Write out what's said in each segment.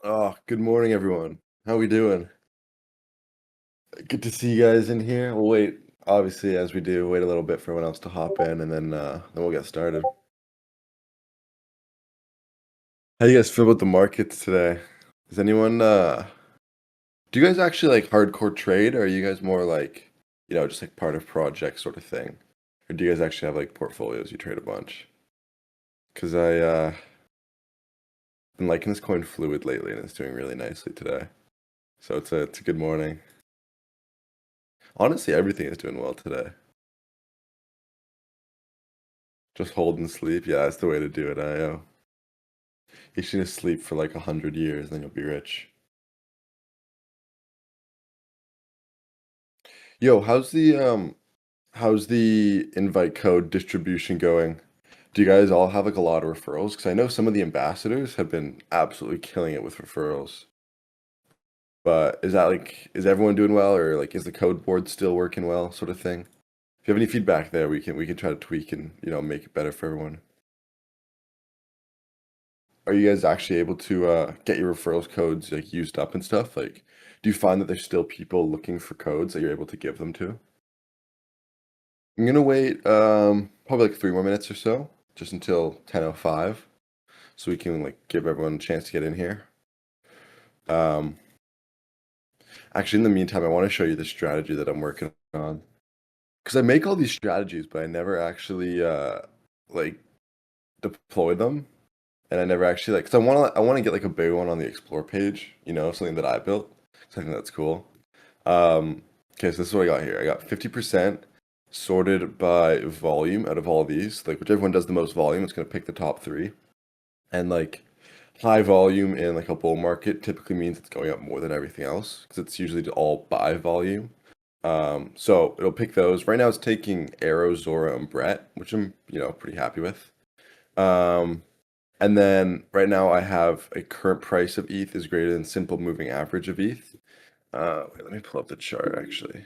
Oh, good morning, everyone. How we doing? Good to see you guys in here. We'll wait, obviously, as we do, wait a little bit for everyone else to hop in, and then we'll get started. How you guys feel about the markets today? Does anyone do you guys actually like hardcore trade, or are you guys more like, just like part of project sort of thing? Or do you guys actually have like portfolios you trade a bunch? Because I been liking this coin Fluid lately, and it's doing really nicely today. So it's a good morning. Honestly, everything is doing well today. Just hold and sleep. Yeah, that's the way to do it, IO. You should just sleep for like 100 years, then you'll be rich. Yo, how's the invite code distribution going? Do you guys all have like a lot of referrals? Because I know some of the ambassadors have been absolutely killing it with referrals. But is everyone doing well, or like is the code board still working well, sort of thing? If you have any feedback there, we can try to tweak and make it better for everyone. Are you guys actually able to get your referrals codes like used up and stuff? Like, do you find that there's still people looking for codes that you're able to give them to? I'm gonna wait probably like 3 more minutes or so, just until 10:05, so we can like give everyone a chance to get in here. Um, Actually, in the meantime, I want to show you the strategy that I'm working on because I make all these strategies, but I never actually like deploy them, and I never actually like. Because I want to get like a big one on the explore page, something that I built. Something that's cool. Um, okay, so this is what I got here. I got 50% sorted by volume out of all these. Like whichever one does the most volume, it's gonna pick the top three. And like high volume in like a bull market typically means it's going up more than everything else because it's usually all by volume. So it'll pick those. Right now it's taking Arrow, Zora, and Brett, which I'm, pretty happy with. Um, and then right now I have a current price of ETH is greater than simple moving average of ETH. Wait, let me pull up the chart actually.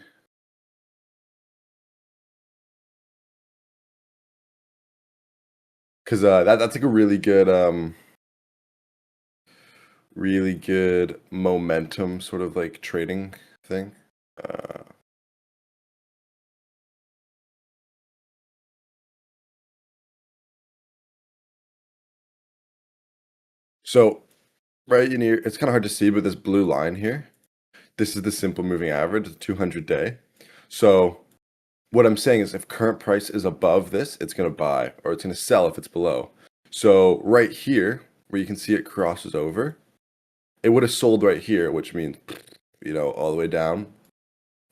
Because that's like a really good momentum sort of like trading thing. Uh, so right in here, it's kind of hard to see, but this blue line here, this is the simple moving average, the 200 day. So what I'm saying is if current price is above this, it's going to buy or it's going to sell if it's below. So right here, where you can see it crosses over, it would have sold right here, which means, all the way down.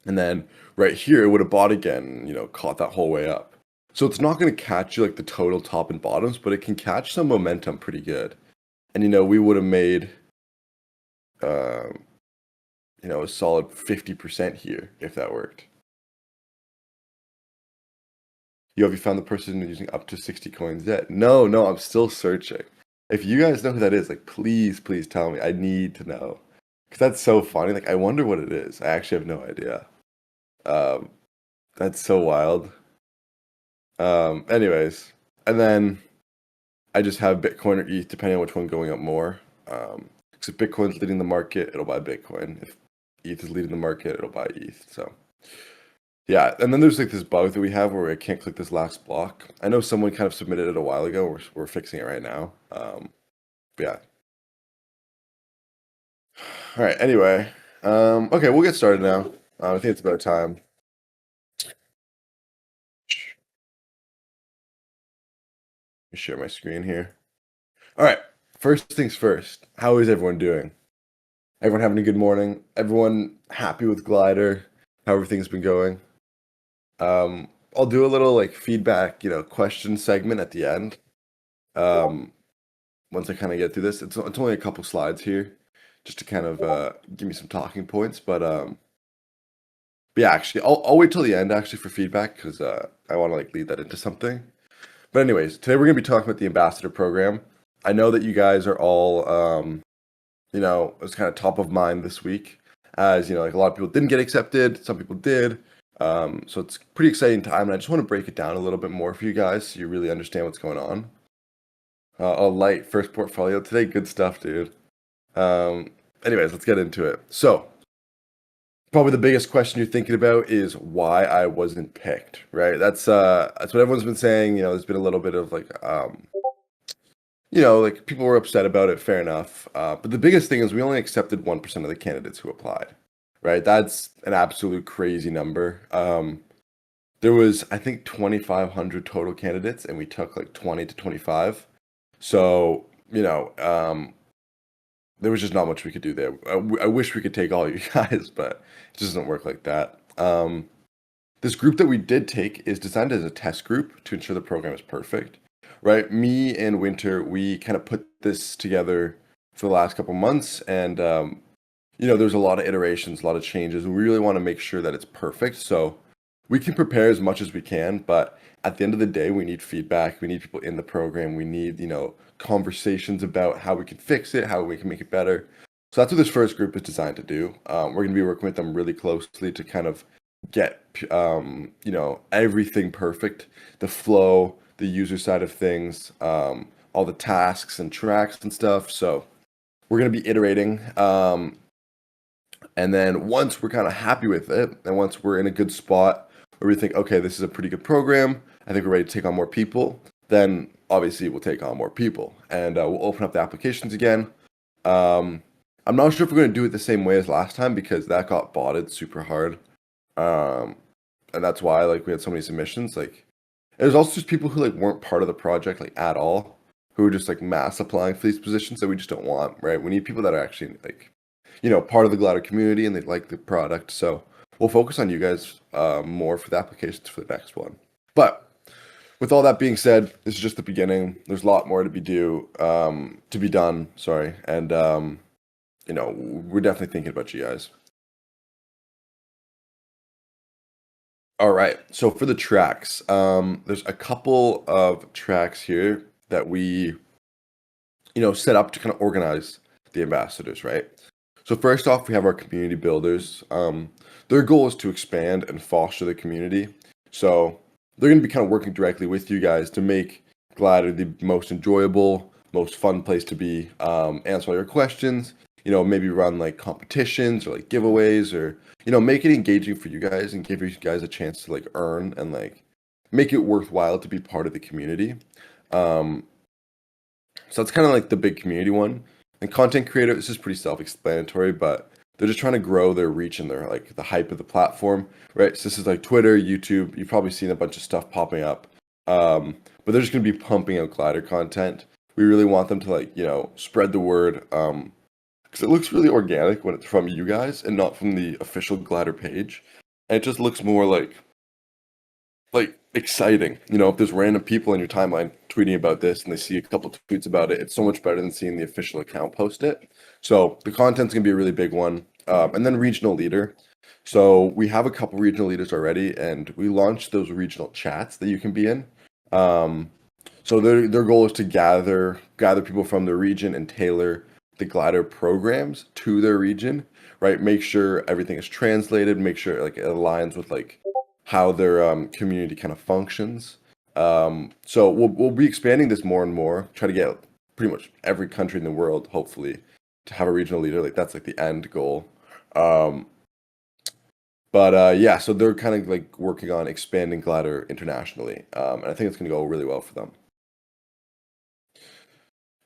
And then right here, it would have bought again, caught that whole way up. So it's not going to catch you like the total top and bottoms, but it can catch some momentum pretty good. And, we would have made, um, a solid 50% here if that worked. Have you found the person using up to 60 coins yet? No, no, I'm still searching. If you guys know who that is, like, please, please tell me. I need to know. Because that's so funny. Like, I wonder what it is. I actually have no idea. Um, that's so wild. Anyways, and then I just have Bitcoin or ETH, depending on which one going up more. So if Bitcoin's leading the market, it'll buy Bitcoin. If ETH is leading the market, it'll buy ETH. So yeah, and then there's like this bug that we have where I can't click this last block. I know someone kind of submitted it a while ago. We're fixing it right now. But yeah. All right. Anyway, okay, we'll get started now. I think it's about time. Let me share my screen here. All right. First things first. How is everyone doing? Everyone having a good morning? Everyone happy with Glider? How everything's been going? I'll do a little like feedback, question segment at the end. Um, Once I kind of get through this, it's only a couple slides here, just to kind of give me some talking points. But yeah, actually, I'll wait till the end actually for feedback because I want to like lead that into something. But anyways, today we're gonna be talking about the ambassador program. I know that you guys are all it was kind of top of mind this week, as like a lot of people didn't get accepted, some people did. So it's pretty exciting time, and I just want to break it down a little bit more for you guys so you really understand what's going on. A light first portfolio today, good stuff, dude. Um, anyways, let's get into it. So, probably the biggest question you're thinking about is why I wasn't picked, right? That's what everyone's been saying. There's been a little bit of like like people were upset about it, fair enough. But the biggest thing is we only accepted 1% of the candidates who applied, right? That's an absolute crazy number. There was, I think, 2,500 total candidates, and we took like 20 to 25. So, there was just not much we could do there. I wish we could take all you guys, but it just doesn't work like that. This group that we did take is designed as a test group to ensure the program is perfect, right? Me and Winter, we kind of put this together for the last couple months, and there's a lot of iterations, a lot of changes, and we really want to make sure that it's perfect. So we can prepare as much as we can, but at the end of the day, we need feedback. We need people in the program. We need, conversations about how we can fix it, how we can make it better. So that's what this first group is designed to do. We're going to be working with them really closely to kind of get, everything perfect, the flow, the user side of things, all the tasks and tracks and stuff. So we're going to be iterating. And then once we're kind of happy with it, and once we're in a good spot where we think, okay, this is a pretty good program, I think we're ready to take on more people, then obviously we'll take on more people and we'll open up the applications again. I'm not sure if we're going to do it the same way as last time because that got botted super hard. And that's why like we had so many submissions. Like there's also just people who like weren't part of the project like at all, who are just like mass applying for these positions that we just don't want, right? We need people that are actually like part of the Glider community and they like the product. So we'll focus on you guys more for the applications for the next one. But with all that being said, this is just the beginning. There's a lot more to be done. Sorry, and we're definitely thinking about you guys. All right. So for the tracks, there's a couple of tracks here that we set up to kind of organize the ambassadors, right? So first off, we have our community builders. Their goal is to expand and foster the community. So they're going to be kind of working directly with you guys to make Glider the most enjoyable, most fun place to be. Answer all your questions. Maybe run like competitions or like giveaways, or make it engaging for you guys and give you guys a chance to like earn and like make it worthwhile to be part of the community. Um, so that's kind of like the big community one. And content creator, this is pretty self-explanatory, but they're just trying to grow their reach and their like the hype of the platform, right? So this is like Twitter, YouTube. You've probably seen a bunch of stuff popping up, but they're just going to be pumping out Glider content. We really want them to like spread the word, because it looks really organic when it's from you guys and not from the official Glider page, and it just looks more like exciting. If there's random people in your timeline tweeting about this and they see a couple tweets about it, it's so much better than seeing the official account post it. So the content's gonna be a really big one. And then regional leader. So we have a couple regional leaders already, and we launched those regional chats that you can be in. Um, so their goal is to gather people from their region and tailor the Glider programs to their region, right? Make sure everything is translated, make sure like it aligns with like how their community kind of functions. So we'll be expanding this more and more. Try to get pretty much every country in the world, hopefully, to have a regional leader. Like that's like the end goal. Um, but yeah, so they're kind of like working on expanding Glider internationally, and I think it's going to go really well for them.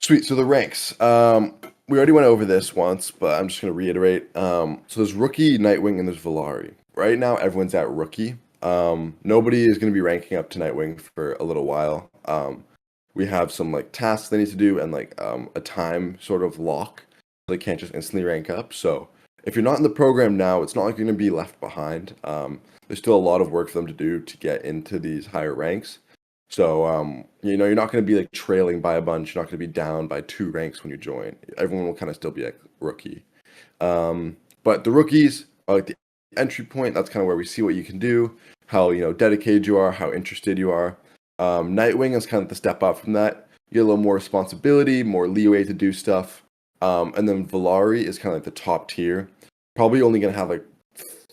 Sweet. So the ranks. We already went over this once, but I'm just going to reiterate. So there's Rookie, Nightwing, and there's Volari. Right now, everyone's at Rookie. Nobody is going to be ranking up to Nightwing for a little while. We have some like tasks they need to do and like a time sort of lock. They can't just instantly rank up. So if you're not in the program now, it's not like you're going to be left behind. There's still a lot of work for them to do to get into these higher ranks. So, you're not going to be like trailing by a bunch. You're not going to be down by 2 ranks when you join. Everyone will kind of still be a rookie. But the rookies are like the entry point. That's kind of where we see what you can do, how, dedicated you are, how interested you are. Nightwing is kind of the step up from that. You get a little more responsibility, more leeway to do stuff. And then Volari is kind of like the top tier. Probably only going to have like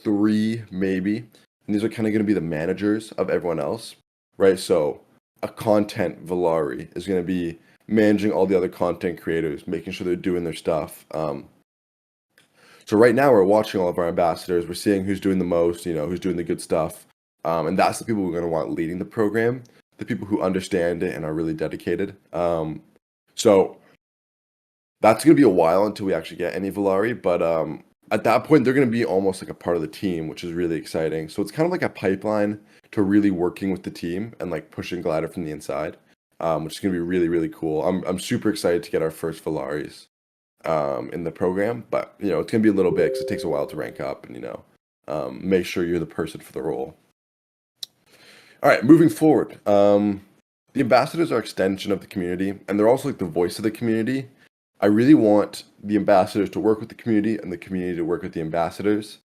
3, maybe. And these are kind of going to be the managers of everyone else, right? So a content Volari is going to be managing all the other content creators, making sure they're doing their stuff. So right now we're watching all of our ambassadors. We're seeing who's doing the most, who's doing the good stuff. And that's the people we're going to want leading the program, the people who understand it and are really dedicated. So that's going to be a while until we actually get any Valari, but at that point they're going to be almost like a part of the team, which is really exciting. So it's kind of like a pipeline to really working with the team and like pushing Glider from the inside, which is going to be really, really cool. I'm super excited to get our first Valaris in the program, but it's going to be a little bit because it takes a while to rank up and make sure you're the person for the role. All right, moving forward. The ambassadors are extension of the community, and they're also like the voice of the community. I really want the ambassadors to work with the community and the community to work with the ambassadors.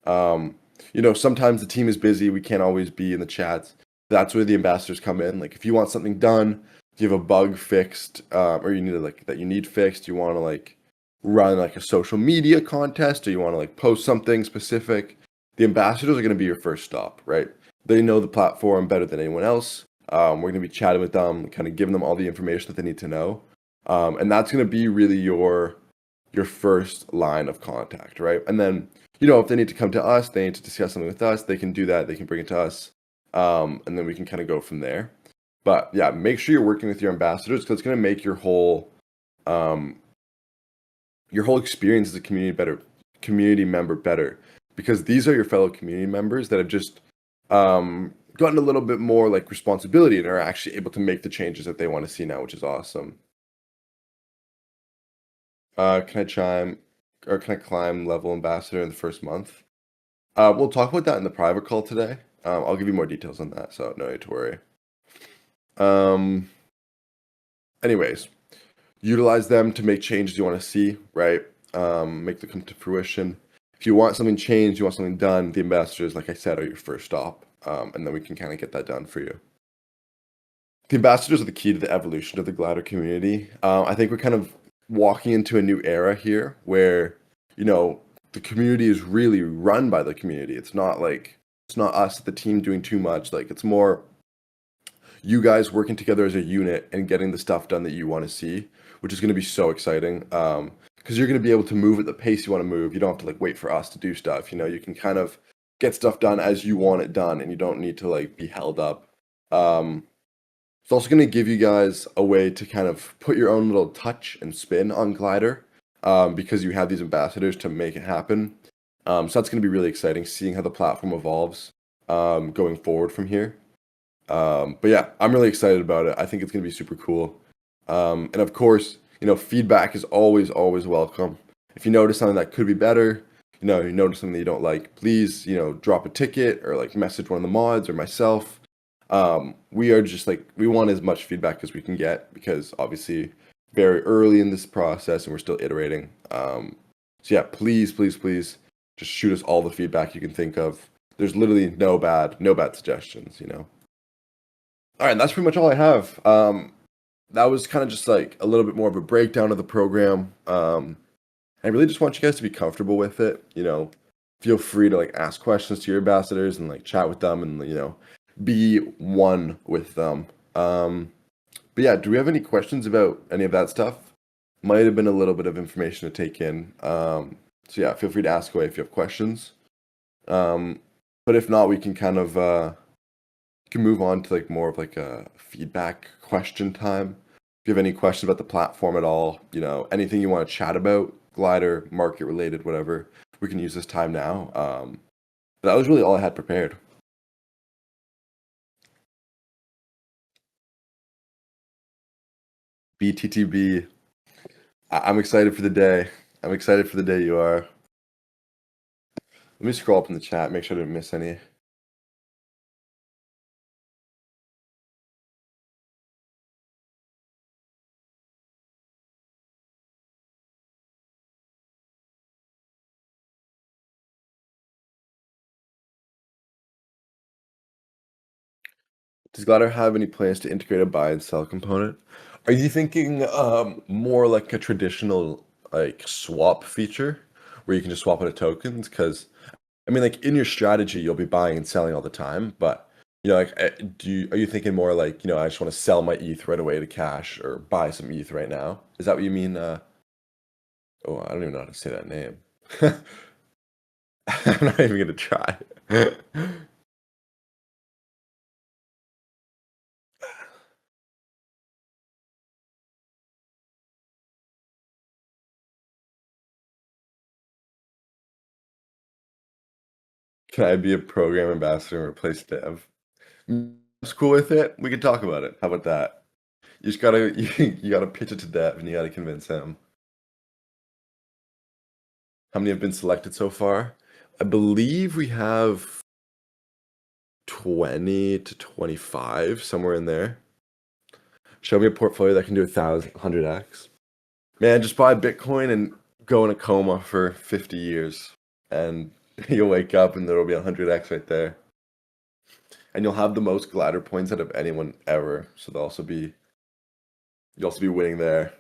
Sometimes the team is busy. We can't always be in the chats. That's where the ambassadors come in. Like if you want something done, if you have a bug fixed, or you need to that you need fixed, you want to run like a social media contest, or you want to post something specific, the ambassadors are going to be your first stop, right? They know the platform better than anyone else. We're going to be chatting with them, kind of giving them all the information that they need to know. And that's going to be really your first line of contact, right? And then, if they need to come to us, they need to discuss something with us, they can do that. They can bring it to us. And then we can kind of go from there. But yeah, make sure you're working with your ambassadors because it's going to make your whole experience as a community member better. Because these are your fellow community members that have just gotten a little bit more responsibility and are actually able to make the changes that they want to see now, which is awesome. Can I climb level ambassador in the first month? We'll talk about that in the private call today. I'll give you more details on that, so no need to worry. Anyways, utilize them to make changes you want to see, right? Make them come to fruition. If you want something changed, you want something done, the ambassadors, like I said, are your first stop. And then we can kind of get that done for you. The ambassadors are the key to the evolution of the Glider community. I think we're kind of walking into a new era here where, the community is really run by the community. It's not us, the team, doing too much. It's more you guys working together as a unit and getting the stuff done that you want to see, which is going to be so exciting. Because you're going to be able to move at the pace you want to move. You don't have to wait for us to do stuff. You can kind of get stuff done as you want it done, and you don't need to be held up. It's also going to give you guys a way to kind of put your own little touch and spin on Glider, because you have these ambassadors to make it happen. So that's going to be really exciting, seeing how the platform evolves going forward from here. But yeah, I'm really excited about it. I think it's going to be super cool. And of course, feedback is always, always welcome. If you notice something that could be better, you notice something that you don't like, please, drop a ticket or message one of the mods or myself. We are just we want as much feedback as we can get because obviously very early in this process and we're still iterating. So yeah, please, please, please just shoot us all the feedback you can think of. There's literally no bad suggestions, All right, that's pretty much all I have. That was kind of just a little bit more of a breakdown of the program. I really just want you guys to be comfortable with it. Feel free to ask questions to your ambassadors and chat with them and be one with them. But yeah, do we have any questions about any of that stuff? Might have been a little bit of information to take in. So yeah, feel free to ask away if you have questions. But if not, we can kind of can move on to more of a feedback question time. If you have any questions about the platform at all, anything you want to chat about, Glider, market related, whatever, we can use this time now. But that was really all I had prepared. BTTB. I'm excited for the day. I'm excited for the day you are. Let me scroll up in the chat, make sure I didn't miss any. Does Glider have any plans to integrate a buy and sell component? Are you thinking more like a traditional swap feature where you can just swap out tokens? Because I mean, in your strategy, you'll be buying and selling all the time, but Like, are you thinking more like, I just want to sell my ETH right away to cash or buy some ETH right now? Is that what you mean? Oh, I don't even know how to say that name. I'm not even gonna try. Can I be a program ambassador and replace Dev? It's cool with it. We can talk about it. How about that? You just gotta you gotta pitch it to Dev and you gotta convince him. How many have been selected so far? I believe we have 20 to 25, somewhere in there. Show me a portfolio that can do 100x. Man, just buy Bitcoin and go in a coma for 50 years. And you'll wake up and there'll be 100x right there. And you'll have the most glider points out of anyone ever. So you'll also be winning there.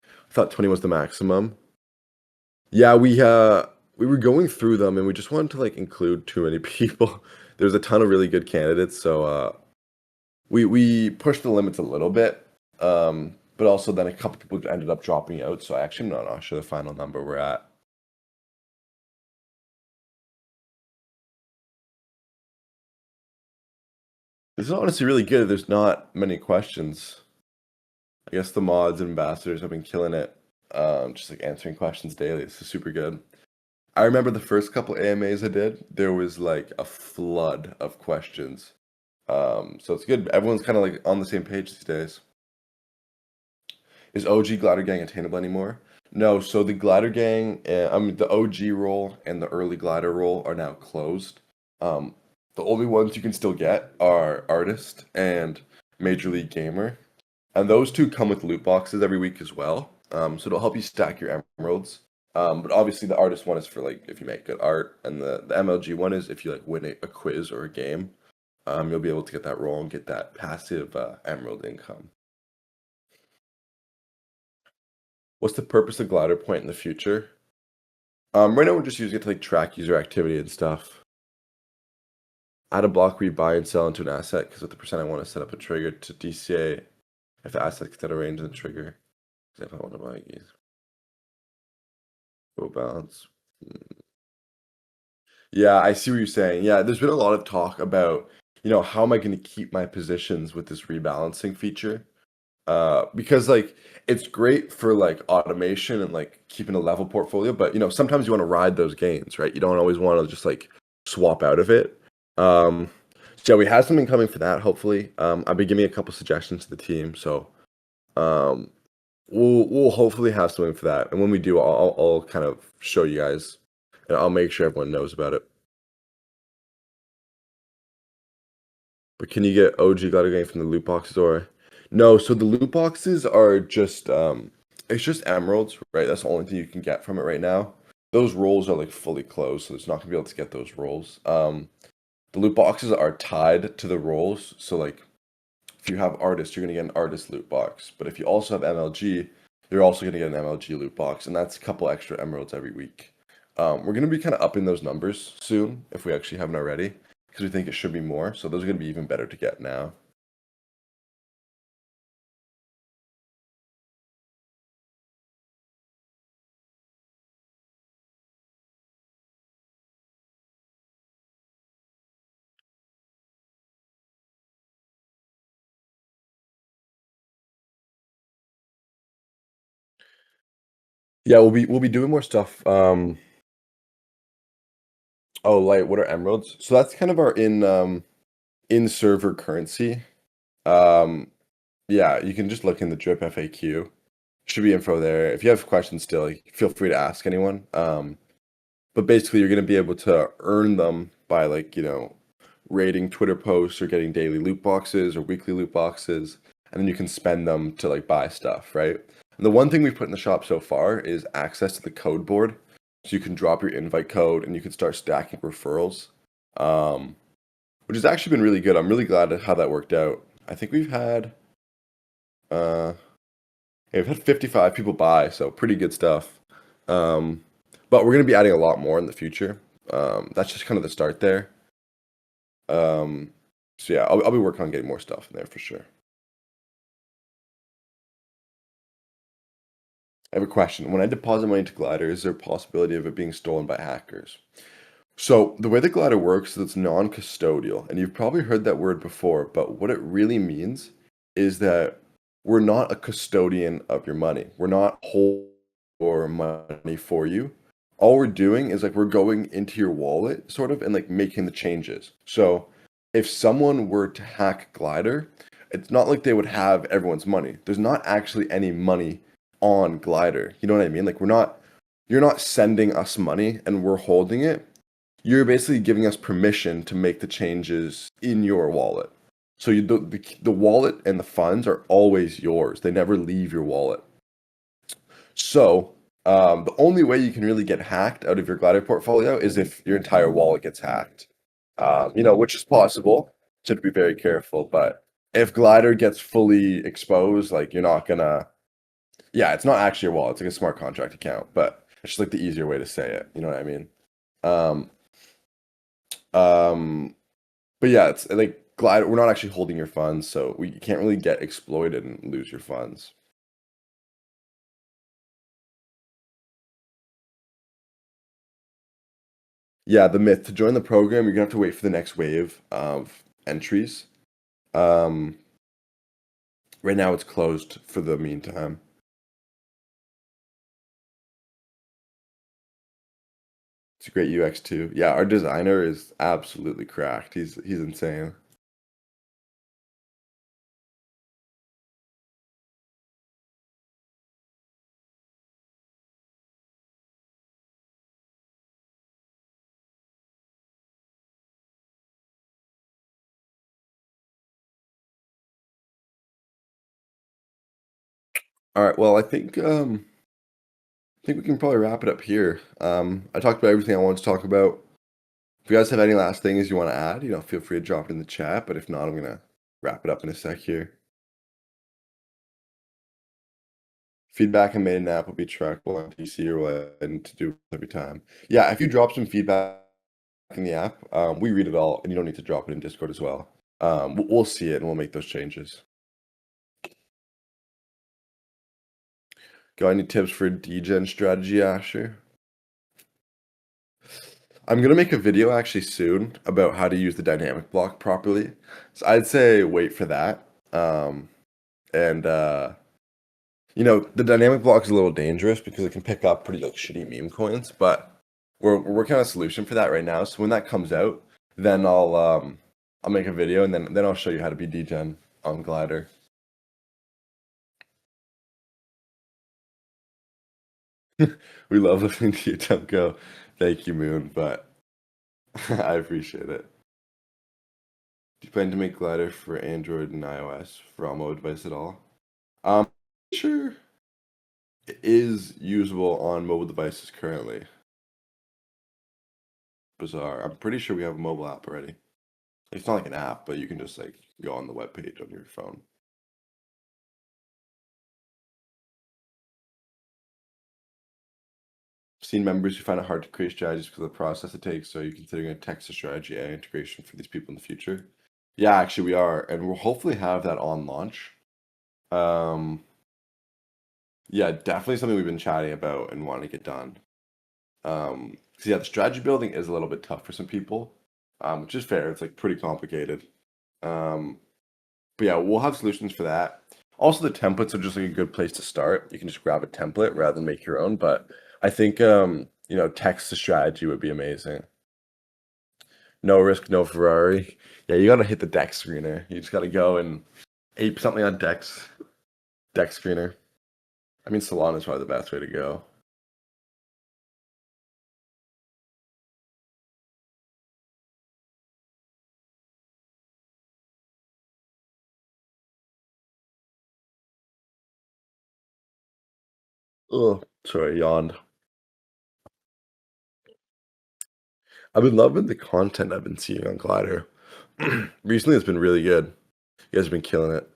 I thought 20 was the maximum. Yeah, we were going through them and we just wanted to like include too many people. There's a ton of really good candidates, so we pushed the limits a little bit. But also then a couple people ended up dropping out, so I actually am not sure the final number we're at. This is honestly really good. There's not many questions. I guess the mods and ambassadors have been killing it. Just like answering questions daily. This is super good. I remember the first couple AMAs I did, there was like a flood of questions. So it's good. Everyone's kind of like on the same page these days. Is OG Glider Gang attainable anymore? No, so the Glider Gang, the OG role and the early Glider role are now closed. The only ones you can still get are Artist and Major League Gamer. And those two come with loot boxes every week as well. So it'll help you stack your emeralds. But obviously the artist one is for like if you make good art, and the MLG one is if you like win a quiz or a game. You'll be able to get that role and get that passive emerald income. What's the purpose of Glider Point in the future? Right now we're just using it to like track user activity and stuff. Add a block where you buy and sell into an asset because with the percent I want to set up a trigger to DCA if the asset gets out of range of the trigger. If I want to buy these. Low balance. Yeah, I see what you're saying. Yeah, there's been a lot of talk about, how am I going to keep my positions with this rebalancing feature? Because like it's great for like automation and like keeping a level portfolio, but sometimes you want to ride those gains, right? You don't always want to just like swap out of it. So yeah, we have something coming for that, hopefully. I've been giving a couple suggestions to the team, so um we'll hopefully have something for that. And when we do, I'll kind of show you guys and I'll make sure everyone knows about it. But can you get OG Glider Gang from the loot boxes or no? So the loot boxes are just it's just emeralds, right? That's the only thing you can get from it right now. Those rolls are like fully closed, so it's not gonna be able to get those rolls. The loot boxes are tied to the rolls, so like if you have artist, you're gonna get an artist loot box. But if you also have MLG, you're also gonna get an MLG loot box, and that's a couple extra emeralds every week. We're gonna be kind of upping those numbers soon if we actually haven't already, because we think it should be more. So those are gonna be even better to get now. Yeah, we'll be doing more stuff. Oh, light. What are emeralds? So that's kind of our in server currency. Um, yeah, you can just look in the drip FAQ. Should be info there. If you have questions still, feel free to ask anyone. But basically, you're gonna be able to earn them by like rating Twitter posts or getting daily loot boxes or weekly loot boxes, and then you can spend them to like buy stuff, right? And the one thing we've put in the shop so far is access to the code board, so you can drop your invite code and you can start stacking referrals, um, which has actually been really good. I'm really glad at how that worked out. I think uh, we've had 55 people buy, so pretty good stuff. Um, but we're gonna be adding a lot more in the future. That's just kind of the start there. Um, so yeah, I'll be working on getting more stuff in there for sure. I have a question. When I deposit money into Glider, is there a possibility of it being stolen by hackers? So the way the Glider works is it's non-custodial, and you've probably heard that word before, but what it really means is that we're not a custodian of your money. We're not holding your money for you. All we're doing is like we're going into your wallet, sort of, and like making the changes. So if someone were to hack Glider, it's not like they would have everyone's money. There's not actually any money on Glider. You know what I mean? Like you're not sending us money and we're holding it. You're basically giving us permission to make the changes in your wallet. So the wallet and the funds are always yours. They never leave your wallet. So the only way you can really get hacked out of your Glider portfolio is if your entire wallet gets hacked. Which is possible. So to be very careful. But if Glider gets fully exposed, like you're not gonna. Yeah, it's not actually your wallet. It's like a smart contract account, but it's just like the easier way to say it. You know what I mean? Um, um, but yeah, it's like Glide. We're not actually holding your funds, so we can't really get exploited and lose your funds. Yeah, the myth to join the program, you're gonna have to wait for the next wave of entries. Um, right now it's closed for the meantime. It's a great UX too. Yeah, our designer is absolutely cracked. He's insane. All right, well, I think we can probably wrap it up here. I talked about everything I wanted to talk about. If you guys have any last things you want to add, feel free to drop it in the chat. But if not, I'm gonna wrap it up in a sec here. Feedback and made an app will be trackable on PC or what I need to do every time. Yeah, if you drop some feedback in the app, we read it all, and you don't need to drop it in Discord as well. We'll see it and we'll make those changes. Got any tips for degen strategy, Asher? I'm gonna make a video actually soon about how to use the dynamic block properly. So I'd say wait for that. And the dynamic block is a little dangerous because it can pick up pretty like shitty meme coins, but we're working on a solution for that right now. So when that comes out, then I'll make a video and then I'll show you how to be degen on Glider. We love listening to you, Temco. Thank you, Moon, but I appreciate it. Do you plan to make Glider for Android and iOS for all mobile device at all? Sure it is usable on mobile devices currently. Bizarre. I'm pretty sure we have a mobile app already. It's not like an app, but you can just like go on the web page on your phone. I've seen members who find it hard to create strategies because of the process it takes. So you're considering a text to strategy AI integration for these people in the future? Yeah, actually we are, and we'll hopefully have that on launch. Um, yeah, definitely something we've been chatting about and wanting to get done. So yeah, the strategy building is a little bit tough for some people, which is fair. It's like pretty complicated. Um, but yeah, we'll have solutions for that. Also, the templates are just like a good place to start. You can just grab a template rather than make your own. But I think text to strategy would be amazing. No risk, no Ferrari. Yeah, you gotta hit the deck screener. You just gotta go and ape something on deck screener. I mean, Solana is probably the best way to go. Oh, sorry, yawned. I've been loving the content I've been seeing on Glider. Recently, it's been really good. You guys have been killing it.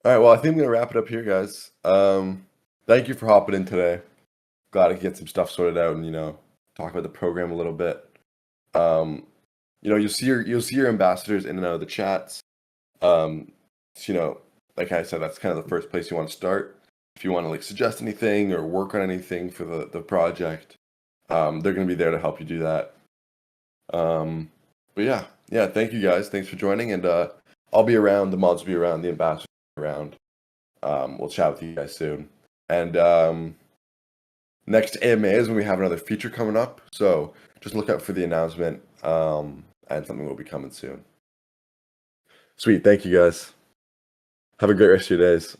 All right, well, I think I'm gonna wrap it up here, guys. Thank you for hopping in today. Glad I could get some stuff sorted out and talk about the program a little bit. Um, you'll see your ambassadors in and out of the chats. Um, so, like I said, that's kind of the first place you want to start. If you want to like suggest anything or work on anything for the project, they're gonna be there to help you do that. Um, but yeah, thank you guys. Thanks for joining, and I'll be around. The mods will be around. The ambassadors will be around. We'll chat with you guys soon. And next AMA is when we have another feature coming up. So just look out for the announcement, and something will be coming soon. Sweet. Thank you guys. Have a great rest of your days.